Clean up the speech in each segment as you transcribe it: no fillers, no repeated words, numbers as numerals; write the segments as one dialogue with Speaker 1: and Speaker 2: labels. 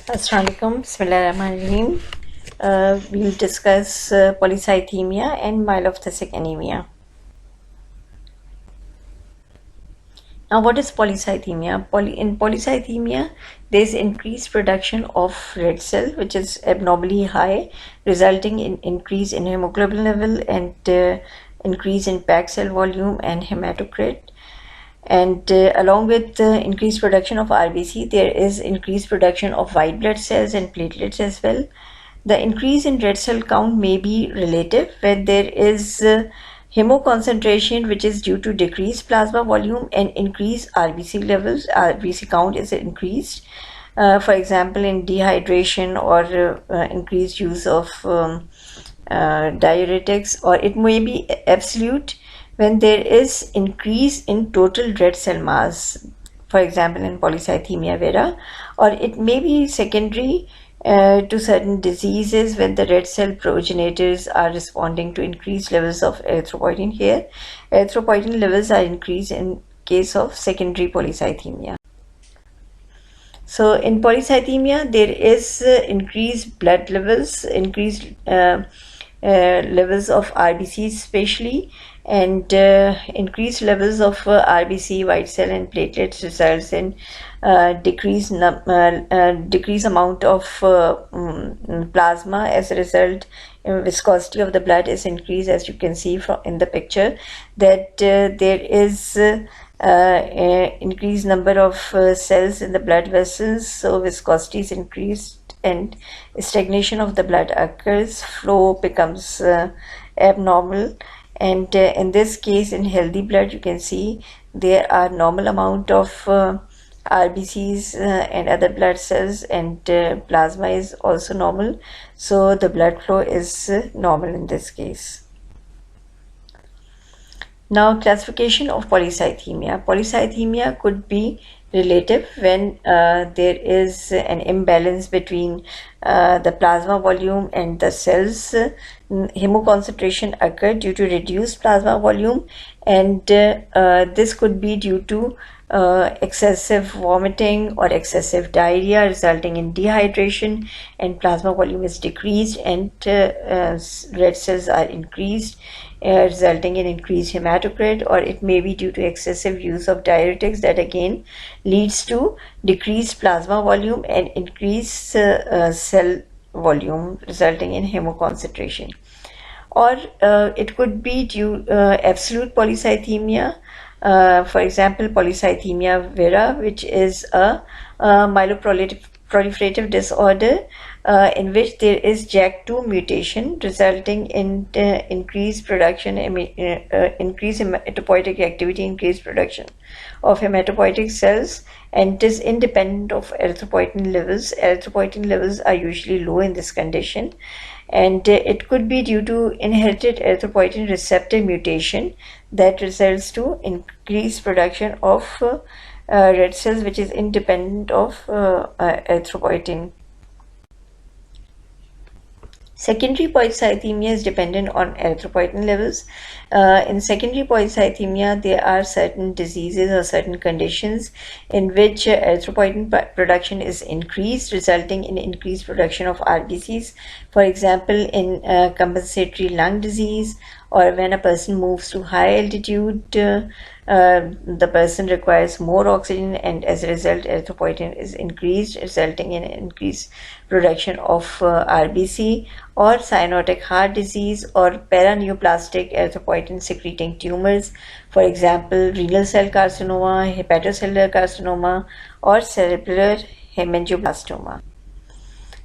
Speaker 1: Assalamualaikum, Bismillahirrahmanirrahim. We'll discuss polycythemia and myelophthisic anemia. Now, what is polycythemia? In polycythemia, there is increased production of red cell, which is abnormally high, resulting in increase in hemoglobin level and increase in packed cell volume and hematocrit. And along with the increased production of RBC, there is increased production of white blood cells and platelets as well. The increase in red cell count may be relative when there is hemoconcentration, which is due to decreased plasma volume and increased RBC levels. RBC count is increased. For example, in dehydration or increased use of diuretics, or it may be absolute when there is increase in total red cell mass, for example in polycythemia vera, or it may be secondary to certain diseases when the red cell progenitors are responding to increased levels of erythropoietin. Here, erythropoietin levels are increased in case of secondary polycythemia. So in polycythemia, there is increased blood levels, increased levels of RBCs especially, and increased levels of RBC, white cell and platelets results in decreased amount of plasma. As a result, viscosity of the blood is increased, as you can see from in the picture, that there is increased number of cells in the blood vessels, so viscosity is increased and stagnation of the blood occurs, flow becomes abnormal, and in this case in healthy blood you can see there are normal amount of RBCs and other blood cells, and plasma is also normal, so the blood flow is normal in this case. Now, classification of polycythemia. Polycythemia could be relative when there is an imbalance between the plasma volume and the cells. Hemoconcentration occur due to reduced plasma volume, and this could be due to excessive vomiting or excessive diarrhea resulting in dehydration, and plasma volume is decreased, and red cells are increased, resulting in increased hematocrit, or it may be due to excessive use of diuretics that again leads to decreased plasma volume and increased cell volume, resulting in hemoconcentration. Or it could be due absolute polycythemia, for example polycythemia vera, which is a myeloproliferative disorder in which there is JAK2 mutation resulting in increased production, increased hematopoietic activity, increased production of hematopoietic cells, and it is independent of erythropoietin levels. Erythropoietin levels are usually low in this condition, and it could be due to inherited erythropoietin receptor mutation that results to increased production of red cells, which is independent of erythropoietin. Secondary polycythemia is dependent on erythropoietin levels. In secondary polycythemia, there are certain diseases or certain conditions in which erythropoietin production is increased, resulting in increased production of RBCs. For example, in compensatory lung disease, or when a person moves to high altitude, the person requires more oxygen, and as a result erythropoietin is increased, resulting in increased production of RBC. Or cyanotic heart disease or paraneoplastic erythropoietin secreting tumors, for example renal cell carcinoma, hepatocellular carcinoma, or cerebral hemangioblastoma.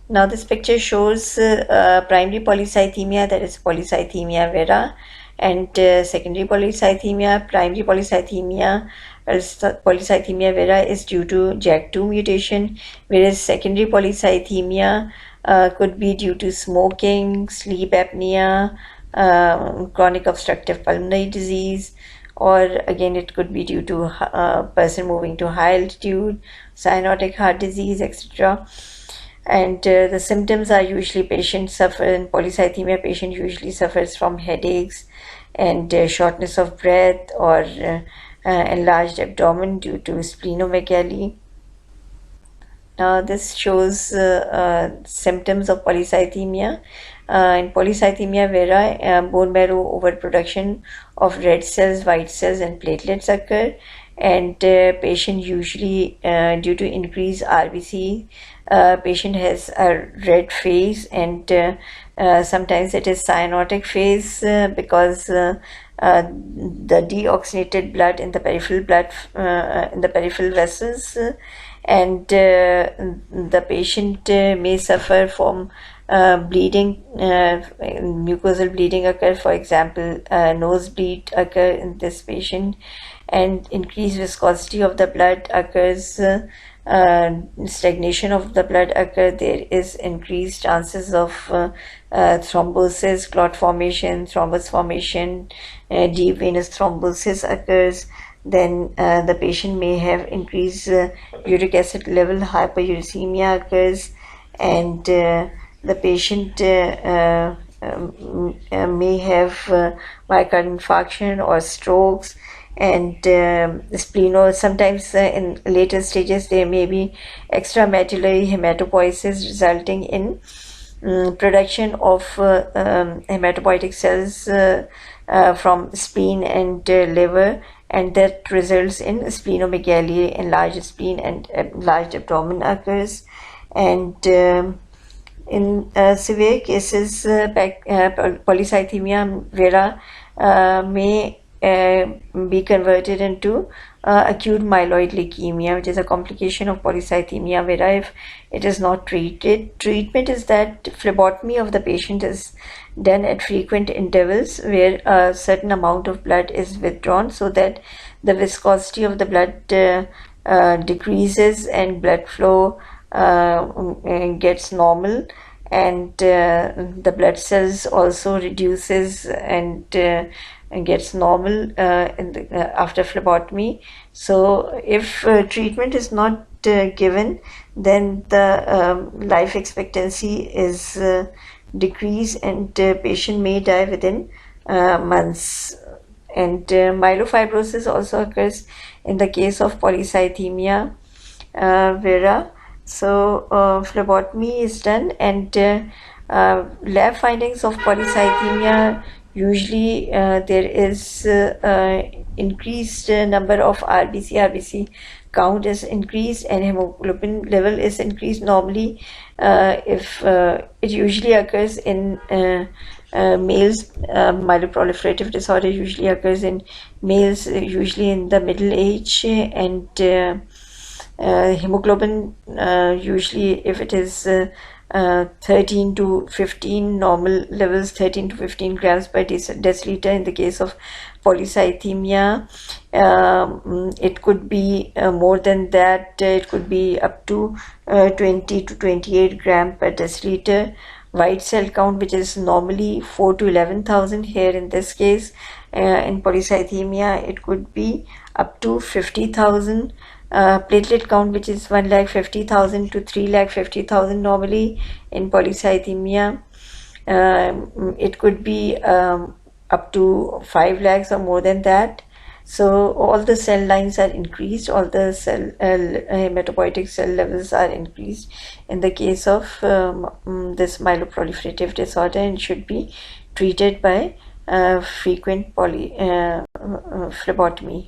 Speaker 1: Now this picture shows primary polycythemia, that is polycythemia vera, and secondary polycythemia. Primary polycythemia vera is due to JAK2 mutation, whereas secondary polycythemia could be due to smoking, sleep apnea, chronic obstructive pulmonary disease, or again it could be due to a person moving to high altitude, cyanotic heart disease, etc. And the symptoms are usually in polycythemia patient usually suffers from headaches and shortness of breath, or enlarged abdomen due to splenomegaly. This shows symptoms of polycythemia. In polycythemia vera, bone marrow overproduction of red cells, white cells, and platelets occur, and patient usually due to increased RBC, patient has a red face, and sometimes it is cyanotic phase because the deoxygenated blood in the peripheral in the peripheral vessels, and the patient may suffer from bleeding, mucosal bleeding occur. For example, nosebleed occur in this patient, and increased viscosity of the blood occurs. Stagnation of the blood occur. There is increased chances of thrombosis, clot formation, thrombus formation, deep venous thrombosis occurs. Then the patient may have increased uric acid level, hyperuricemia occurs, and the patient may have myocardial infarction or strokes, and spleno. Sometimes in later stages there may be extramedullary hematopoiesis resulting in production of hematopoietic cells from spleen and liver, and that results in splenomegaly, enlarged spleen and enlarged abdomen occurs. And in severe cases, polycythemia vera may be converted into acute myeloid leukemia, which is a complication of polycythemia vera if it is not treated. Treatment is that phlebotomy of the patient is done at frequent intervals, where a certain amount of blood is withdrawn so that the viscosity of the blood decreases and blood flow gets normal, and the blood cells also reduces and gets normal after phlebotomy. So if treatment is not given, then the life expectancy is decreased, and patient may die within months. And myelofibrosis also occurs in the case of polycythemia vera. So phlebotomy is done, and lab findings of polycythemia, usually there is increased number of RBC count is increased, and hemoglobin level is increased. Normally if it usually occurs in males, myeloproliferative disorder usually occurs in males, usually in the middle age, and hemoglobin usually, if it is 13 to 15, normal levels 13 to 15 grams per deciliter. In the case of polycythemia, it could be more than that. It could be up to 20 to 28 gram per deciliter. White cell count, which is normally 4 to 11,000, here in this case in polycythemia it could be up to 50,000. Platelet count, which is 150,000 to 350,000 normally in polycythemia. It could be up to 5 lakhs or more than that. So all the cell lines are increased, all the cell hematopoietic cell levels are increased in the case of this myeloproliferative disorder, and should be treated by frequent phlebotomy.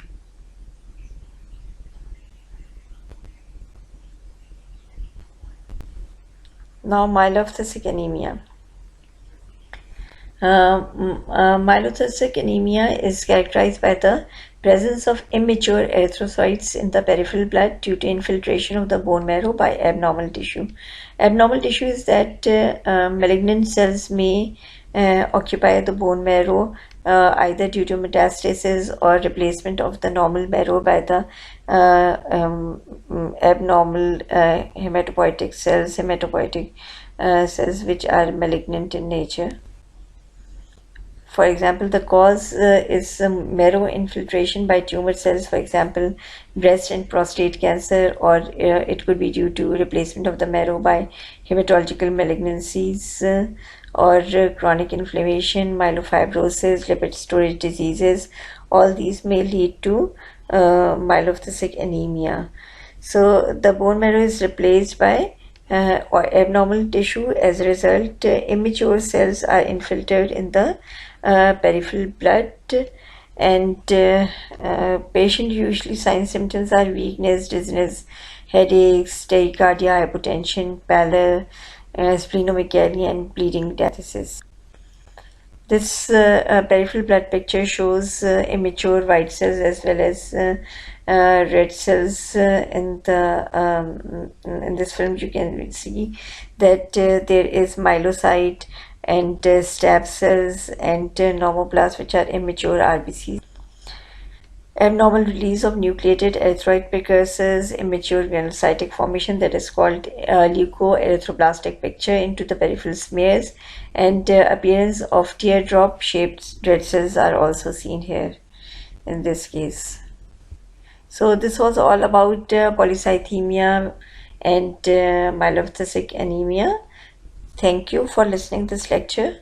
Speaker 1: Now, myelophthisic anemia. Myelophthisic anemia is characterized by the presence of immature erythrocytes in the peripheral blood due to infiltration of the bone marrow by abnormal tissue. Abnormal tissue is that malignant cells may occupy the bone marrow either due to metastasis or replacement of the normal marrow by the abnormal hematopoietic cells which are malignant in nature. For example, the cause is marrow infiltration by tumor cells, for example, breast and prostate cancer, or it could be due to replacement of the marrow by hematological malignancies, or chronic inflammation, myelofibrosis, lipid storage diseases. All these may lead to myelophthisic anemia. So the bone marrow is replaced by or abnormal tissue. As a result, immature cells are infiltrated in the peripheral blood, and patient usually signs symptoms are weakness, dizziness, headaches, tachycardia, hypotension, pallor, splenomegaly, and bleeding diathesis. This peripheral blood picture shows immature white cells as well as red cells. In this film, you can see that there is myelocyte and stab cells and normoblasts, which are immature RBCs. Abnormal release of nucleated erythroid precursors, immature granulocytic formation that is called leukoerythroblastic picture into the peripheral smears, and appearance of teardrop-shaped red cells are also seen here in this case. So this was all about polycythemia and myelophthisic anemia. Thank you for listening to this lecture.